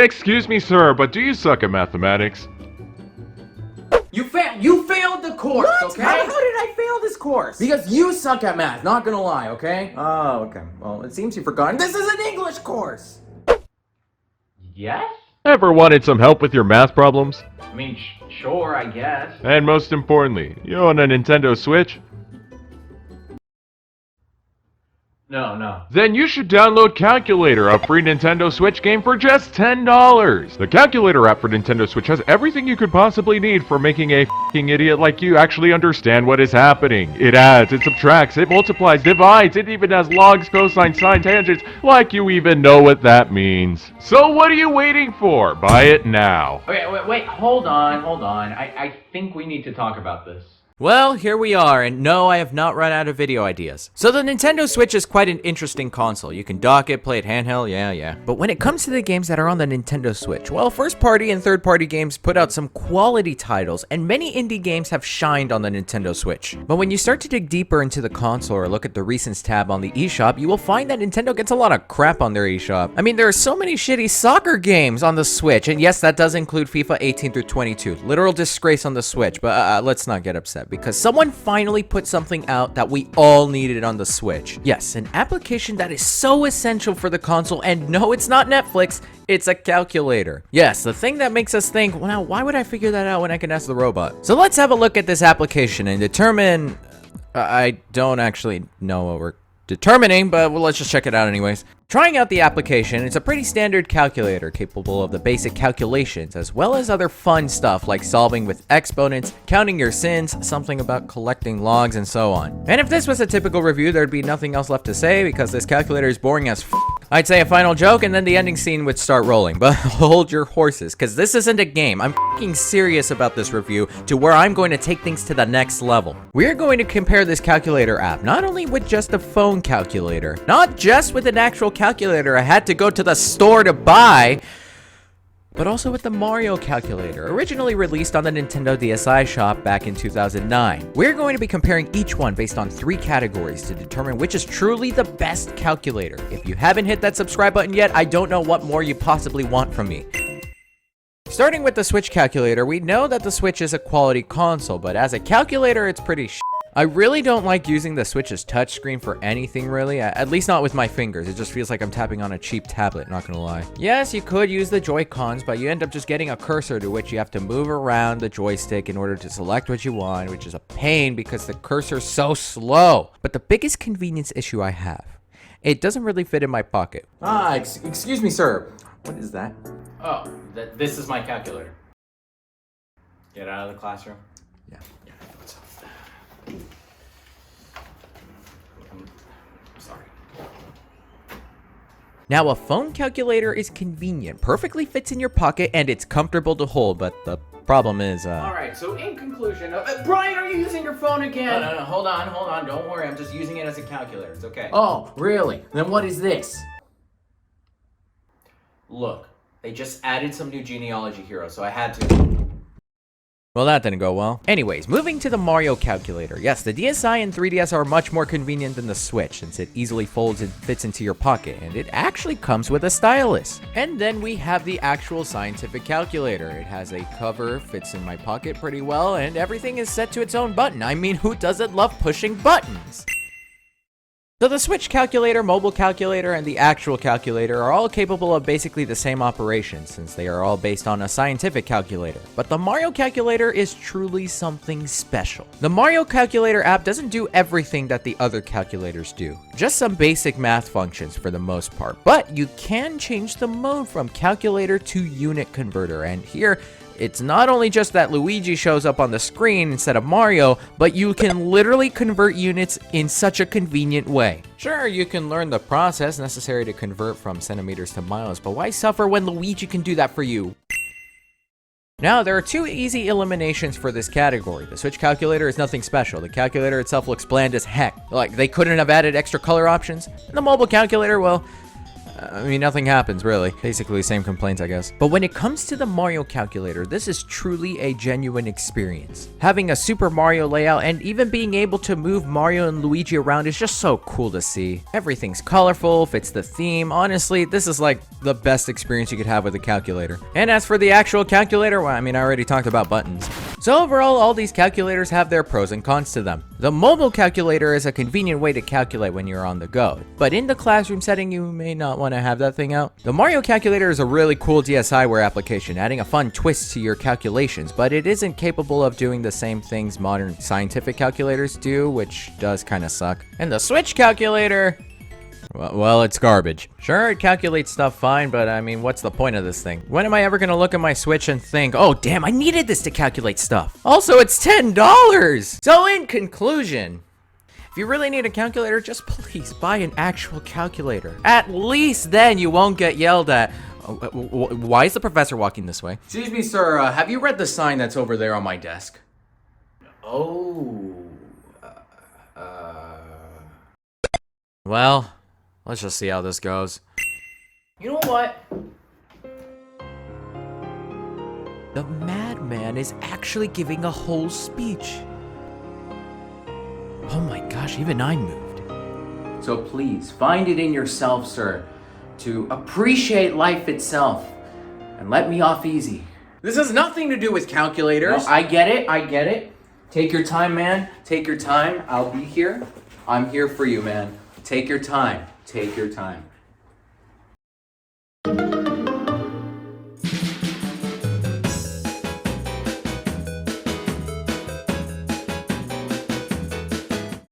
Excuse me, sir, but do you suck at mathematics? You failed the course, What? okay? How did I fail this course? Because you suck at math, not gonna lie, okay? Oh, okay. Well, it seems you've forgotten. This is an English course! Yes? Ever wanted some help with your math problems? I mean, sure, I guess. And most importantly, you own a Nintendo Switch? No. Then you should download Calculator, a free Nintendo Switch game for just $10. The Calculator app for Nintendo Switch has everything you could possibly need for making a f***ing idiot like you actually understand what is happening. It adds, it subtracts, it multiplies, divides, it even has logs, cosines, sine, tangents, like you even know what that means. So what are you waiting for? Buy it now. Okay, wait, hold on. I think we need to talk about this. Well, here we are, and no, I have not run out of video ideas. So the Nintendo Switch is quite an interesting console. You can dock it, play it handheld, yeah. But when it comes to the games that are on the Nintendo Switch, well, first-party and third-party games put out some quality titles, and many indie games have shined on the Nintendo Switch. But when you start to dig deeper into the console or look at the recents tab on the eShop, you will find that Nintendo gets a lot of crap on their eShop. I mean, there are so many shitty soccer games on the Switch, and yes, that does include FIFA 18 through 22. Literal disgrace on the Switch, but let's not get upset, because someone finally put something out that we all needed on the Switch. Yes, an application that is so essential for the console, and no, it's not Netflix, it's a calculator. Yes, the thing that makes us think, well, now, why would I figure that out when I can ask the robot? So let's have a look at this application and determine... I don't actually know what we're determining, but well, let's just check it out anyways. Trying out the application, it's a pretty standard calculator capable of the basic calculations, as well as other fun stuff like solving with exponents, counting your sins, something about collecting logs, and so on. And if this was a typical review, there'd be nothing else left to say because this calculator is boring as f***. I'd say a final joke and then the ending scene would start rolling, but hold your horses, because this isn't a game. I'm f***ing serious about this review to where I'm going to take things to the next level. We're going to compare this calculator app not only with just a phone calculator, not just with an actual calculator I had to go to the store to buy, but also with the Mario calculator, originally released on the Nintendo DSi shop back in 2009. We're going to be comparing each one based on 3 categories to determine which is truly the best calculator. If you haven't hit that subscribe button yet, I don't know what more you possibly want from me. Starting with the Switch calculator, we know that the Switch is a quality console, but as a calculator, it's pretty shit. I really don't like using the Switch's touchscreen for anything really, at least not with my fingers. It just feels like I'm tapping on a cheap tablet, not gonna lie. Yes, you could use the Joy-Cons, but you end up just getting a cursor to which you have to move around the joystick in order to select what you want, which is a pain because the cursor's so slow. But the biggest convenience issue I have, it doesn't really fit in my pocket. Excuse me, sir. What is that? Oh, this is my calculator. Get out of the classroom. Yeah. I'm sorry. Now, a phone calculator is convenient, perfectly fits in your pocket, and it's comfortable to hold, but the problem is, Alright, so in conclusion, Brian, are you using your phone again? No, hold on, don't worry, I'm just using it as a calculator, it's okay. Oh, really? Then what is this? Look, they just added some new genealogy heroes, so I had to... Well, that didn't go well. Anyways, moving to the Mario calculator. Yes, the DSi and 3DS are much more convenient than the Switch since it easily folds and fits into your pocket, and it actually comes with a stylus. And then we have the actual scientific calculator. It has a cover, fits in my pocket pretty well, and everything is set to its own button. I mean, who doesn't love pushing buttons? So the Switch calculator, mobile calculator, and the actual calculator are all capable of basically the same operation since they are all based on a scientific calculator. But the Mario calculator is truly something special. The Mario calculator app doesn't do everything that the other calculators do, just some basic math functions for the most part. But you can change the mode from calculator to unit converter, and here it's not only just that Luigi shows up on the screen instead of Mario, but you can literally convert units in such a convenient way. Sure, you can learn the process necessary to convert from centimeters to miles, but why suffer when Luigi can do that for you? Now, there are 2 easy eliminations for this category. The Switch calculator is nothing special. The calculator itself looks bland as heck. Like, they couldn't have added extra color options. And the mobile calculator, well, I mean, nothing happens, really. Basically, same complaints, I guess. But when it comes to the Mario calculator, this is truly a genuine experience. Having a Super Mario layout and even being able to move Mario and Luigi around is just so cool to see. Everything's colorful, fits the theme. Honestly, this is like the best experience you could have with a calculator. And as for the actual calculator, well, I mean, I already talked about buttons. So overall, all these calculators have their pros and cons to them. The mobile calculator is a convenient way to calculate when you're on the go, but in the classroom setting, you may not want to have that thing out. The Mario calculator is a really cool DSiWare application, adding a fun twist to your calculations, but it isn't capable of doing the same things modern scientific calculators do, which does kind of suck. And the Switch calculator, well, it's garbage. Sure, it calculates stuff fine, but I mean, what's the point of this thing? When am I ever gonna look at my Switch and think, oh damn, I needed this to calculate stuff? Also, it's $10! So in conclusion, if you really need a calculator, just please buy an actual calculator. At least then you won't get yelled at. Why is the professor walking this way? Excuse me, sir. Have you read the sign that's over there on my desk? Oh. Well, let's just see how this goes. You know what? The madman is actually giving a whole speech. Oh my gosh, even I moved. So please, find it in yourself, sir, to appreciate life itself. And let me off easy. This has nothing to do with calculators. No, I get it. Take your time, man. Take your time. I'll be here. I'm here for you, man. Take your time.